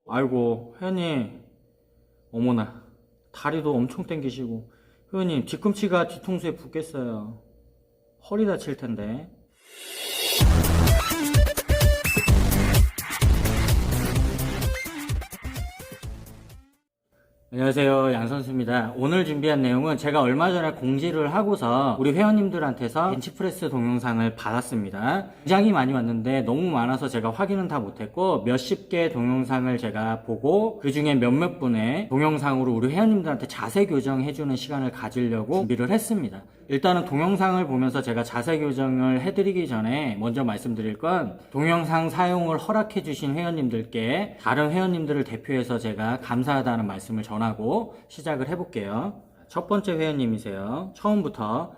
아이고 회원님, 어머나 다리도 엄청 땡기시고. 회원님 뒤꿈치가 뒤통수에 붙겠어요. 허리 다칠 텐데. 안녕하세요, 양선수입니다. 오늘 준비한 내용은 제가 얼마 전에 공지를 하고서 우리 회원님들한테서 벤치프레스 동영상을 받았습니다. 굉장히 많이 왔는데 너무 많아서 제가 확인은 다 못했고 몇십 개 동영상을 제가 보고 그 중에 몇몇 분의 동영상으로 우리 회원님들한테 자세 교정해주는 시간을 가지려고 준비를 했습니다. 일단은 동영상을 보면서 제가 자세 교정을 해드리기 전에 먼저 말씀드릴 건, 동영상 사용을 허락해 주신 회원님들께 다른 회원님들을 대표해서 제가 감사하다는 말씀을 전하고 시작을 해볼게요. 첫 번째 회원님이세요. 처음부터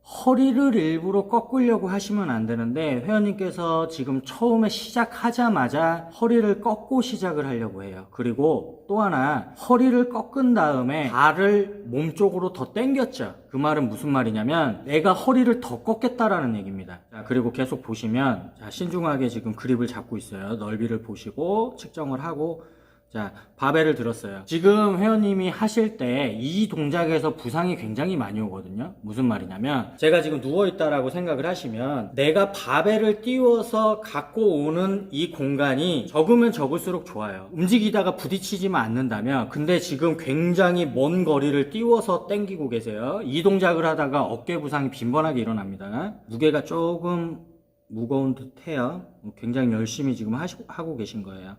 허리를 일부러 꺾으려고 하시면 안 되는데, 회원님께서 지금 처음에 시작하자마자 허리를 꺾고 시작을 하려고 해요. 그리고 또 하나, 허리를 꺾은 다음에 발을 몸쪽으로 더 당겼죠. 그 말은 무슨 말이냐면 내가 허리를 더 꺾겠다라는 얘기입니다. 자, 그리고 계속 보시면, 자, 신중하게 지금 그립을 잡고 있어요. 넓이를 보시고 측정을 하고, 자, 바벨을 들었어요. 지금 회원님이 하실 때 이 동작에서 부상이 굉장히 많이 오거든요. 무슨 말이냐면, 제가 지금 누워있다라고 생각을 하시면 내가 바벨을 띄워서 갖고 오는 이 공간이 적으면 적을수록 좋아요. 움직이다가 부딪히지만 않는다면. 근데 지금 굉장히 먼 거리를 띄워서 당기고 계세요. 이 동작을 하다가 어깨 부상이 빈번하게 일어납니다. 무게가 조금 무거운 듯 해요. 굉장히 열심히 지금 하고 계신 거예요.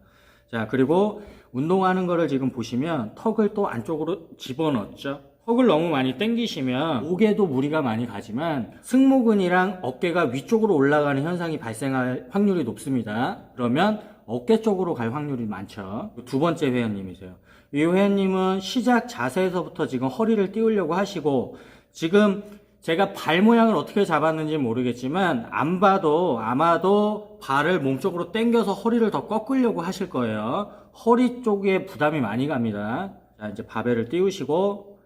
자, 그리고 운동하는 거를 지금 보시면 턱을 또 안쪽으로 집어넣었죠. 턱을 너무 많이 당기시면 목에도 무리가 많이 가지만 승모근이랑 어깨가 위쪽으로 올라가는 현상이 발생할 확률이 높습니다. 그러면 어깨 쪽으로 갈 확률이 많죠. 두 번째 회원님이세요. 이 회원님은 시작 자세에서부터 지금 허리를 띄우려고 하시고, 지금 제가 발 모양을 어떻게 잡았는지 모르겠지만 안 봐도 아마도 발을 몸쪽으로 당겨서 허리를 더 꺾으려고 하실 거예요. 허리 쪽에 부담이 많이 갑니다. 자, 이제 바벨을 띄우시고,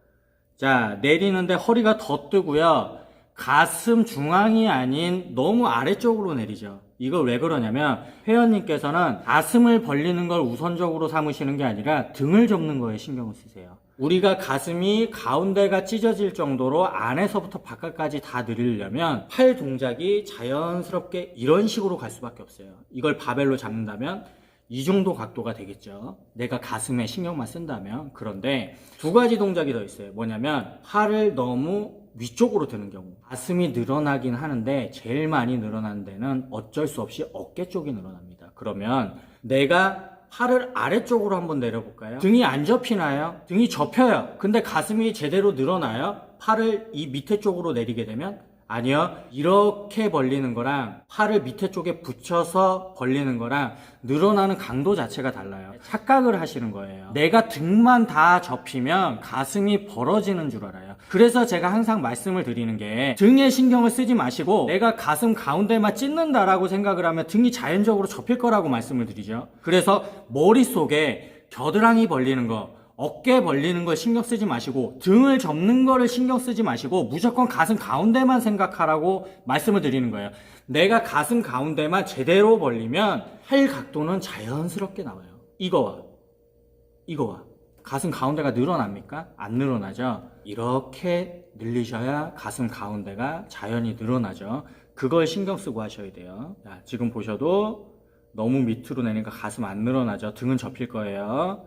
자, 내리는데 허리가 더 뜨고요. 가슴 중앙이 아닌 너무 아래쪽으로 내리죠. 이걸 왜 그러냐면, 회원님께서는 가슴을 벌리는 걸 우선적으로 삼으시는 게 아니라 등을 접는 거에 신경을 쓰세요. 우리가 가슴이 가운데가 찢어질 정도로 안에서부터 바깥까지 다 늘리려면 팔 동작이 자연스럽게 이런 식으로 갈 수밖에 없어요. 이걸 바벨로 잡는다면 이 정도 각도가 되겠죠. 내가 가슴에 신경만 쓴다면. 그런데 두 가지 동작이 더 있어요. 뭐냐면, 팔을 너무 위쪽으로 드는 경우, 가슴이 늘어나긴 하는데 제일 많이 늘어나는 데는 어쩔 수 없이 어깨 쪽이 늘어납니다. 그러면 내가 팔을 아래쪽으로 한번 내려볼까요? 등이 안 접히나요? 등이 접혀요. 근데 가슴이 제대로 늘어나요? 팔을 이 밑에 쪽으로 내리게 되면? 아니요. 이렇게 벌리는 거랑 팔을 밑에 쪽에 붙여서 벌리는 거랑 늘어나는 강도 자체가 달라요. 착각을 하시는 거예요. 내가 등만 다 접히면 가슴이 벌어지는 줄 알아요. 그래서 제가 항상 말씀을 드리는 게, 등에 신경을 쓰지 마시고 내가 가슴 가운데만 찢는다라고 생각을 하면 등이 자연적으로 접힐 거라고 말씀을 드리죠. 그래서 머릿속에 겨드랑이 벌리는 거, 어깨 벌리는 걸 신경 쓰지 마시고 등을 접는 거를 신경 쓰지 마시고 무조건 가슴 가운데만 생각하라고 말씀을 드리는 거예요. 내가 가슴 가운데만 제대로 벌리면 팔 각도는 자연스럽게 나와요. 이거와 가슴 가운데가 늘어납니까? 안 늘어나죠. 이렇게 늘리셔야 가슴 가운데가 자연히 늘어나죠. 그걸 신경 쓰고 하셔야 돼요. 자, 지금 보셔도 너무 밑으로 내니까 가슴 안 늘어나죠. 등은 접힐 거예요.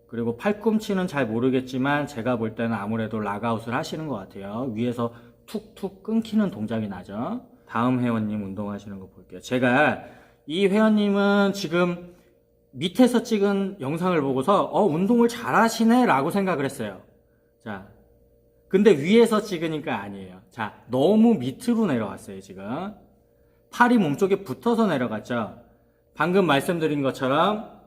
그리고 팔꿈치는 잘 모르겠지만 제가 볼 때는 아무래도 락아웃을 하시는 것 같아요. 위에서 툭툭 끊기는 동작이 나죠. 다음 회원님 운동하시는 거 볼게요. 제가 이 회원님은 지금 밑에서 찍은 영상을 보고서 운동을 잘 하시네 라고 생각을 했어요. 자, 근데 위에서 찍으니까 아니에요. 자, 너무 밑으로 내려왔어요. 지금 팔이 몸쪽에 붙어서 내려갔죠. 방금 말씀드린 것처럼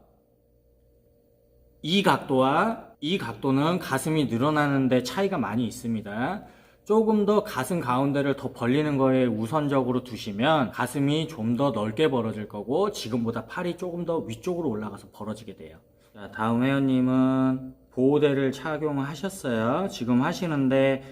이 각도와 이 각도는 가슴이 늘어나는데 차이가 많이 있습니다. 조금 더 가슴 가운데를 더 벌리는 거에 우선적으로 두시면 가슴이 좀 더 넓게 벌어질 거고, 지금보다 팔이 조금 더 위쪽으로 올라가서 벌어지게 돼요. 자, 다음 회원님은 보호대를 착용하셨어요. 지금 하시는데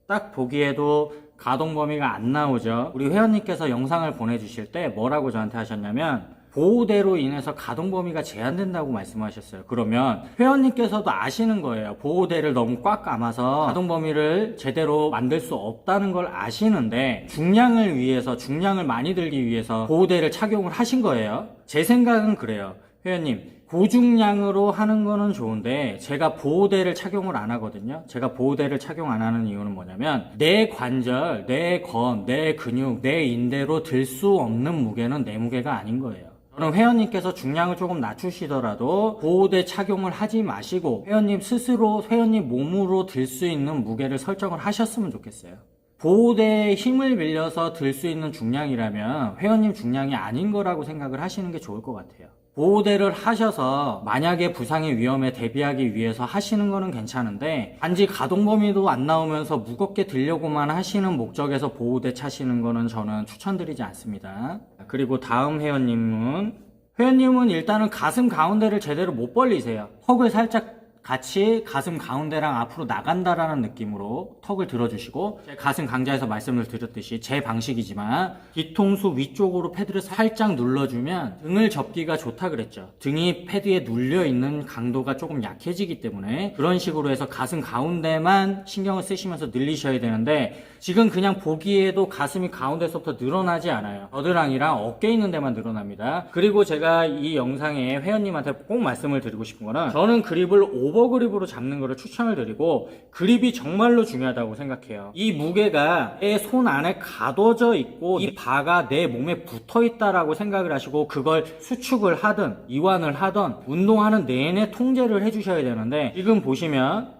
딱 보기에도 가동 범위가 안 나오죠. 우리 회원님께서 영상을 보내주실 때 뭐라고 저한테 하셨냐면, 보호대로 인해서 가동 범위가 제한된다고 말씀하셨어요. 그러면 회원님께서도 아시는 거예요. 보호대를 너무 꽉 감아서 가동 범위를 제대로 만들 수 없다는 걸 아시는데 중량을 위해서, 중량을 많이 들기 위해서 보호대를 착용을 하신 거예요. 제 생각은 그래요. 회원님, 고중량으로 하는 거는 좋은데 제가 보호대를 착용을 안 하거든요. 제가 보호대를 착용 안 하는 이유는 뭐냐면 내 관절, 내 건, 내 근육, 내 인대로 들 수 없는 무게는 내 무게가 아닌 거예요. 저는 회원님께서 중량을 조금 낮추시더라도 보호대 착용을 하지 마시고 회원님 스스로, 회원님 몸으로 들 수 있는 무게를 설정을 하셨으면 좋겠어요. 보호대에 힘을 빌려서 들 수 있는 중량이라면 회원님 중량이 아닌 거라고 생각을 하시는 게 좋을 것 같아요. 보호대를 하셔서 만약에 부상의 위험에 대비하기 위해서 하시는 거는 괜찮은데 단지 가동 범위도 안 나오면서 무겁게 들려고만 하시는 목적에서 보호대 차시는 거는 저는 추천드리지 않습니다. 그리고 다음 회원님은 일단은 가슴 가운데를 제대로 못 벌리세요. 턱을 살짝 같이 가슴 가운데랑 앞으로 나간다라는 느낌으로 턱을 들어주시고, 가슴 강좌에서 말씀을 드렸듯이 제 방식이지만 뒤통수 위쪽으로 패드를 살짝 눌러주면 등을 접기가 좋다 그랬죠. 등이 패드에 눌려있는 강도가 조금 약해지기 때문에 그런 식으로 해서 가슴 가운데만 신경을 쓰시면서 늘리셔야 되는데 지금 그냥 보기에도 가슴이 가운데서부터 늘어나지 않아요. 겨드랑이랑 어깨 있는 데만 늘어납니다. 그리고 제가 이 영상에 회원님한테 꼭 말씀을 드리고 싶은 거는 저는 그립을 오버그립으로 잡는 거를 추천을 드리고 그립이 정말로 중요하다고 생각해요. 이 무게가 내 손 안에 가둬져 있고 이 바가 내 몸에 붙어 있다라고 생각을 하시고 그걸 수축을 하든 이완을 하든 운동하는 내내 통제를 해주셔야 되는데 지금 보시면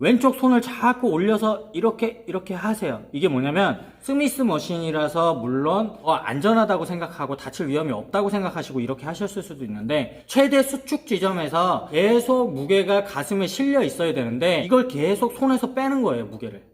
왼쪽 손을 자꾸 올려서 이렇게 하세요. 이게 뭐냐면 스미스 머신이라서 물론 안전하다고 생각하고 다칠 위험이 없다고 생각하시고 이렇게 하셨을 수도 있는데 최대 수축 지점에서 계속 무게가 가슴에 실려 있어야 되는데 이걸 계속 손에서 빼는 거예요. 무게를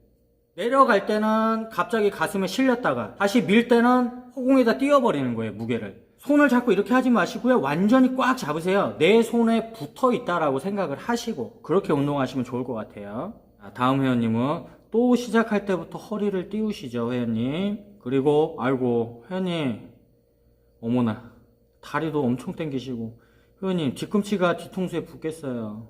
내려갈 때는 갑자기 가슴에 실렸다가 다시 밀 때는 허공에다 띄워버리는 거예요. 무게를 손을 자꾸 이렇게 하지 마시고요. 완전히 꽉 잡으세요. 내 손에 붙어 있다라고 생각을 하시고 그렇게 운동하시면 좋을 것 같아요. 다음 회원님은 또 시작할 때부터 허리를 띄우시죠. 회원님. 그리고 아이고 회원님 어머나 다리도 엄청 당기시고 회원님 뒤꿈치가 뒤통수에 붙겠어요.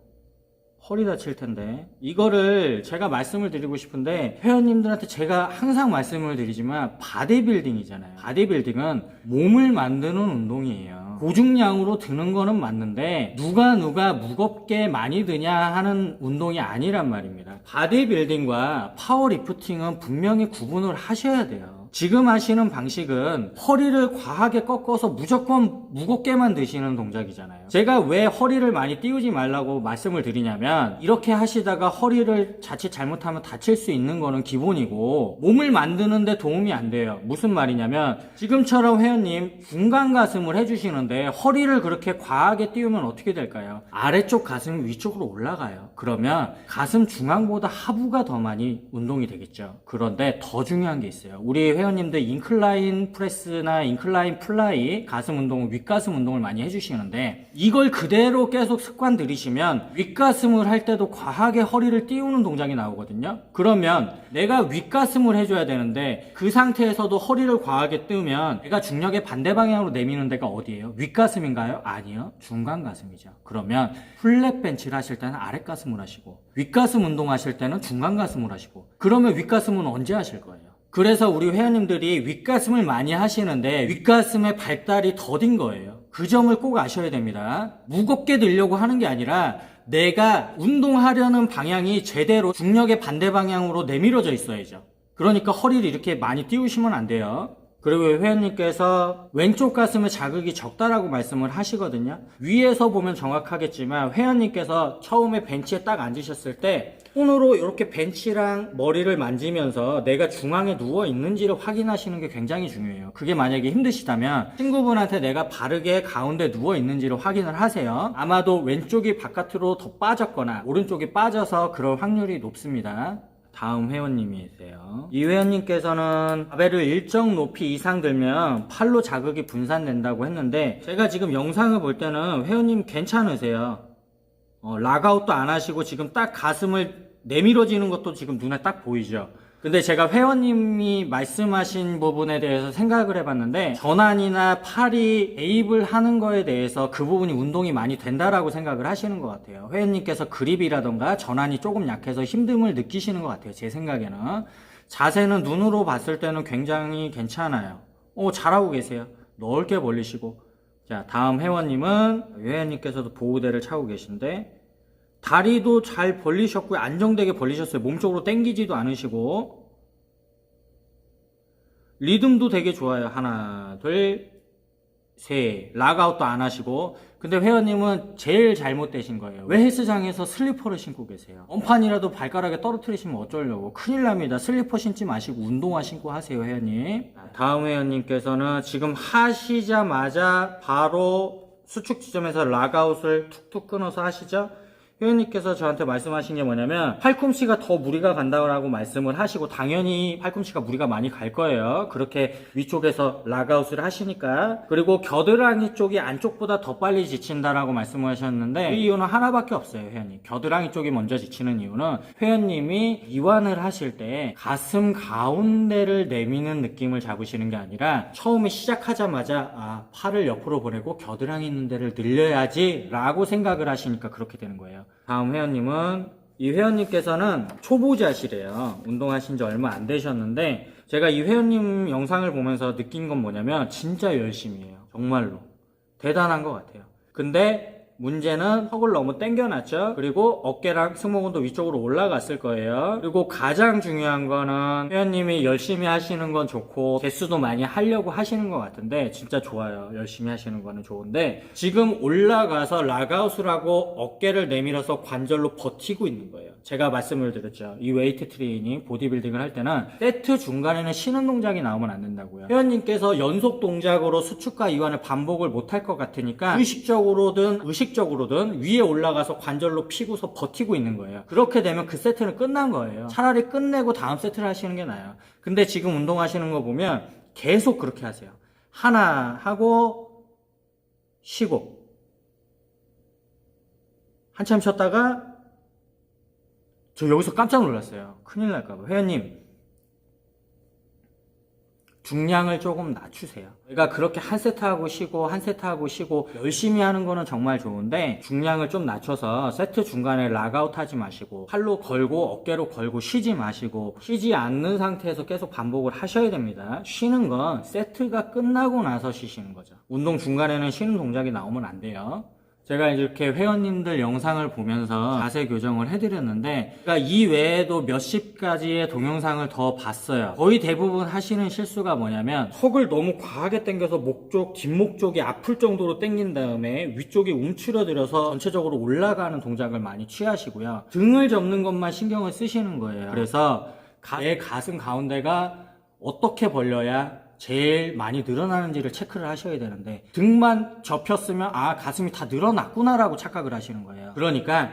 허리 다칠 텐데 이거를 제가 말씀을 드리고 싶은데 회원님들한테 제가 항상 말씀을 드리지만 바디빌딩이잖아요. 바디빌딩은 몸을 만드는 운동이에요. 고중량으로 드는 거는 맞는데 누가 무겁게 많이 드냐 하는 운동이 아니란 말입니다. 바디빌딩과 파워리프팅은 분명히 구분을 하셔야 돼요. 지금 하시는 방식은 허리를 과하게 꺾어서 무조건 무겁게만 드시는 동작이잖아요. 제가 왜 허리를 많이 띄우지 말라고 말씀을 드리냐면 이렇게 하시다가 허리를 자칫 잘못하면 다칠 수 있는 거는 기본이고 몸을 만드는데 도움이 안 돼요. 무슨 말이냐면 지금처럼 회원님 중간 가슴을 해주시는데 허리를 그렇게 과하게 띄우면 어떻게 될까요? 아래쪽 가슴이 위쪽으로 올라가요. 그러면 가슴 중앙보다 하부가 더 많이 운동이 되겠죠. 그런데 더 중요한 게 있어요. 우리 회원님들 인클라인 프레스나 인클라인 플라이 가슴 운동, 윗가슴 운동을 많이 해주시는데 이걸 그대로 계속 습관 들이시면 윗가슴을 할 때도 과하게 허리를 띄우는 동작이 나오거든요. 그러면 내가 윗가슴을 해줘야 되는데 그 상태에서도 허리를 과하게 띄우면 내가 중력의 반대 방향으로 내미는 데가 어디예요? 윗가슴인가요? 아니요. 중간 가슴이죠. 그러면 플랫 벤치를 하실 때는 아랫가슴을 하시고 윗가슴 운동하실 때는 중간 가슴을 하시고 그러면 윗가슴은 언제 하실 거예요? 그래서 우리 회원님들이 윗가슴을 많이 하시는데 윗가슴의 발달이 더딘 거예요. 그 점을 꼭 아셔야 됩니다. 무겁게 들려고 하는 게 아니라 내가 운동하려는 방향이 제대로 중력의 반대 방향으로 내밀어져 있어야죠. 그러니까 허리를 이렇게 많이 띄우시면 안 돼요. 그리고 회원님께서 왼쪽 가슴에 자극이 적다라고 말씀을 하시거든요. 위에서 보면 정확하겠지만 회원님께서 처음에 벤치에 딱 앉으셨을 때 손으로 이렇게 벤치랑 머리를 만지면서 내가 중앙에 누워 있는지를 확인하시는 게 굉장히 중요해요. 그게 만약에 힘드시다면 친구분한테 내가 바르게 가운데 누워 있는지를 확인을 하세요. 아마도 왼쪽이 바깥으로 더 빠졌거나 오른쪽이 빠져서 그럴 확률이 높습니다. 다음 회원님이세요. 이 회원님께서는 바벨을 일정 높이 이상 들면 팔로 자극이 분산된다고 했는데 제가 지금 영상을 볼 때는 회원님 괜찮으세요. 락아웃도 안 하시고 지금 딱 가슴을 내밀어지는 것도 지금 눈에 딱 보이죠. 근데 제가 회원님이 말씀하신 부분에 대해서 생각을 해봤는데 전환이나 팔이 에입을 하는 거에 대해서 그 부분이 운동이 많이 된다라고 생각을 하시는 것 같아요. 회원님께서 그립이라던가 전환이 조금 약해서 힘듦을 느끼시는 것 같아요. 제 생각에는. 자세는 눈으로 봤을 때는 굉장히 괜찮아요. 잘하고 계세요. 넓게 벌리시고. 자, 다음 회원님은 회원님께서도 보호대를 차고 계신데 다리도 잘 벌리셨고요. 안정되게 벌리셨어요. 몸쪽으로 당기지도 않으시고 리듬도 되게 좋아요. 하나, 둘, 셋. 락아웃도 안 하시고. 근데 회원님은 제일 잘못되신 거예요. 왜 헬스장에서 슬리퍼를 신고 계세요? 원판이라도 발가락에 떨어뜨리시면 어쩌려고. 큰일 납니다. 슬리퍼 신지 마시고 운동화 신고 하세요, 회원님. 다음 회원님께서는 지금 하시자마자 바로 수축 지점에서 락아웃을 툭툭 끊어서 하시죠? 회원님께서 저한테 말씀하신 게 뭐냐면 팔꿈치가 더 무리가 간다고 말씀을 하시고 당연히 팔꿈치가 무리가 많이 갈 거예요. 그렇게 위쪽에서 락아웃을 하시니까. 그리고 겨드랑이 쪽이 안쪽보다 더 빨리 지친다라고 말씀을 하셨는데 이 이유는 하나밖에 없어요. 회원님, 겨드랑이 쪽이 먼저 지치는 이유는 회원님이 이완을 하실 때 가슴 가운데를 내미는 느낌을 잡으시는 게 아니라 처음에 시작하자마자 팔을 옆으로 보내고 겨드랑이 있는 데를 늘려야지 라고 생각을 하시니까 그렇게 되는 거예요. 다음 회원님은 이 회원님께서는 초보자시래요. 운동하신 지 얼마 안 되셨는데 제가 이 회원님 영상을 보면서 느낀 건 뭐냐면 진짜 열심히 해요. 정말로 대단한 것 같아요. 근데 문제는 턱을 너무 당겨놨죠. 그리고 어깨랑 승모근도 위쪽으로 올라갔을 거예요. 그리고 가장 중요한 거는 회원님이 열심히 하시는 건 좋고 개수도 많이 하려고 하시는 것 같은데 진짜 좋아요. 열심히 하시는 거는 좋은데 지금 올라가서 락아웃을 하고 어깨를 내밀어서 관절로 버티고 있는 거예요. 제가 말씀을 드렸죠. 이 웨이트 트레이닝, 보디빌딩을 할 때는 세트 중간에는 쉬는 동작이 나오면 안 된다고요. 회원님께서 연속 동작으로 수축과 이완을 반복을 못할 것 같으니까 의식적으로든 위에 올라가서 관절로 피고서 버티고 있는 거예요. 그렇게 되면 그 세트는 끝난 거예요. 차라리 끝내고 다음 세트를 하시는 게 나아요. 근데 지금 운동하시는 거 보면 계속 그렇게 하세요. 하나 하고 쉬고 한참 쉬었다가 저 여기서 깜짝 놀랐어요. 큰일 날까봐. 회원님, 중량을 조금 낮추세요. 내가 그렇게 한 세트 하고 쉬고 한 세트 하고 쉬고 열심히 하는 거는 정말 좋은데 중량을 좀 낮춰서 세트 중간에 락아웃 하지 마시고 팔로 걸고 어깨로 걸고 쉬지 마시고 쉬지 않는 상태에서 계속 반복을 하셔야 됩니다. 쉬는 건 세트가 끝나고 나서 쉬시는 거죠. 운동 중간에는 쉬는 동작이 나오면 안 돼요. 제가 이렇게 회원님들 영상을 보면서 자세 교정을 해드렸는데 그러니까 이 외에도 몇십 가지의 동영상을 더 봤어요. 거의 대부분 하시는 실수가 뭐냐면 턱을 너무 과하게 당겨서 목 쪽, 뒷목 쪽이 아플 정도로 당긴 다음에 위쪽이 움츠러들어서 전체적으로 올라가는 동작을 많이 취하시고요. 등을 접는 것만 신경을 쓰시는 거예요. 그래서 내 가슴 가운데가 어떻게 벌려야 제일 많이 늘어나는지를 체크를 하셔야 되는데 등만 접혔으면 가슴이 다 늘어났구나 라고 착각을 하시는 거예요. 그러니까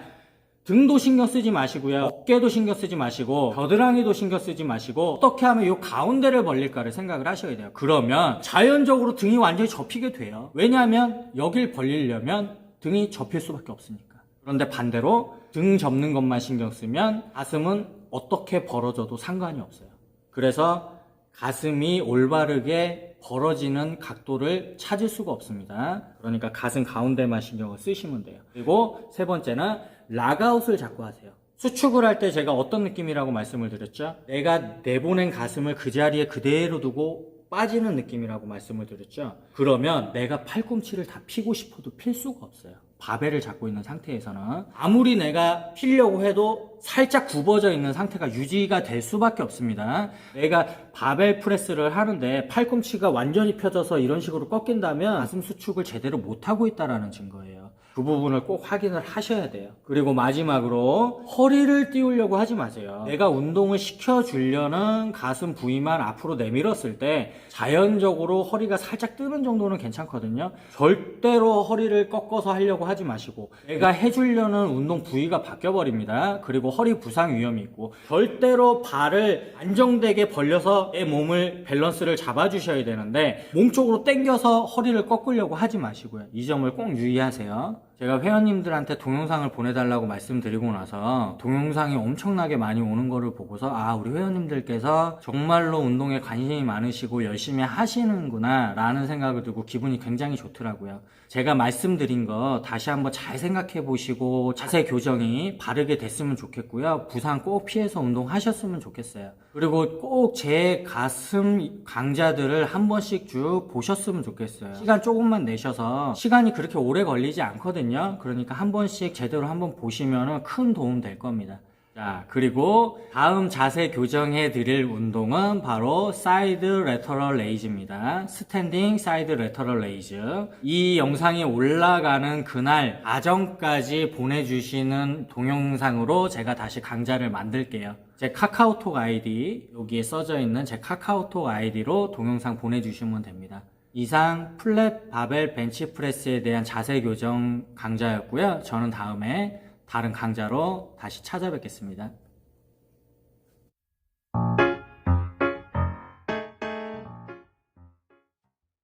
등도 신경 쓰지 마시고요, 어깨도 신경 쓰지 마시고 겨드랑이도 신경 쓰지 마시고 어떻게 하면 이 가운데를 벌릴까를 생각을 하셔야 돼요. 그러면 자연적으로 등이 완전히 접히게 돼요. 왜냐하면 여길 벌리려면 등이 접힐 수밖에 없으니까. 그런데 반대로 등 접는 것만 신경 쓰면 가슴은 어떻게 벌어져도 상관이 없어요. 그래서 가슴이 올바르게 벌어지는 각도를 찾을 수가 없습니다. 그러니까 가슴 가운데만 신경을 쓰시면 돼요. 그리고 세 번째는 락아웃을 자꾸 하세요. 수축을 할 때 제가 어떤 느낌이라고 말씀을 드렸죠? 내가 내보낸 가슴을 그 자리에 그대로 두고 빠지는 느낌이라고 말씀을 드렸죠? 그러면 내가 팔꿈치를 다 피고 싶어도 필 수가 없어요. 바벨을 잡고 있는 상태에서는 아무리 내가 피려고 해도 살짝 굽어져 있는 상태가 유지가 될 수밖에 없습니다. 내가 바벨 프레스를 하는데 팔꿈치가 완전히 펴져서 이런 식으로 꺾인다면 가슴 수축을 제대로 못하고 있다는 증거예요. 그 부분을 꼭 확인을 하셔야 돼요. 그리고 마지막으로 허리를 띄우려고 하지 마세요. 내가 운동을 시켜주려는 가슴 부위만 앞으로 내밀었을 때 자연적으로 허리가 살짝 뜨는 정도는 괜찮거든요. 절대로 허리를 꺾어서 하려고 하지 마시고 내가 해주려는 운동 부위가 바뀌어버립니다. 그리고 허리 부상 위험이 있고 절대로 발을 안정되게 벌려서 내 몸을 밸런스를 잡아주셔야 되는데 몸쪽으로 당겨서 허리를 꺾으려고 하지 마시고요. 이 점을 꼭 유의하세요. 제가 회원님들한테 동영상을 보내달라고 말씀드리고 나서 동영상이 엄청나게 많이 오는 거를 보고서 아, 우리 회원님들께서 정말로 운동에 관심이 많으시고 열심히 하시는구나 라는 생각을 들고 기분이 굉장히 좋더라고요. 제가 말씀드린 거 다시 한번 잘 생각해 보시고 자세 교정이 바르게 됐으면 좋겠고요. 부상 꼭 피해서 운동하셨으면 좋겠어요. 그리고 꼭 제 가슴 강좌들을 한 번씩 쭉 보셨으면 좋겠어요. 시간 조금만 내셔서 시간이 그렇게 오래 걸리지 않거든요. 그러니까 한 번씩 제대로 한번 보시면 큰 도움 될 겁니다. 자, 그리고 다음 자세 교정해 드릴 운동은 바로 사이드 레터럴 레이즈입니다. 스탠딩 사이드 레터럴 레이즈. 이 영상이 올라가는 그날 아정까지 보내주시는 동영상으로 제가 다시 강좌를 만들게요. 제 카카오톡 아이디, 여기에 써져 있는 제 카카오톡 아이디로 동영상 보내주시면 됩니다. 이상 플랫 바벨 벤치프레스에 대한 자세 교정 강좌였고요. 저는 다음에 다른 강좌로 다시 찾아뵙겠습니다.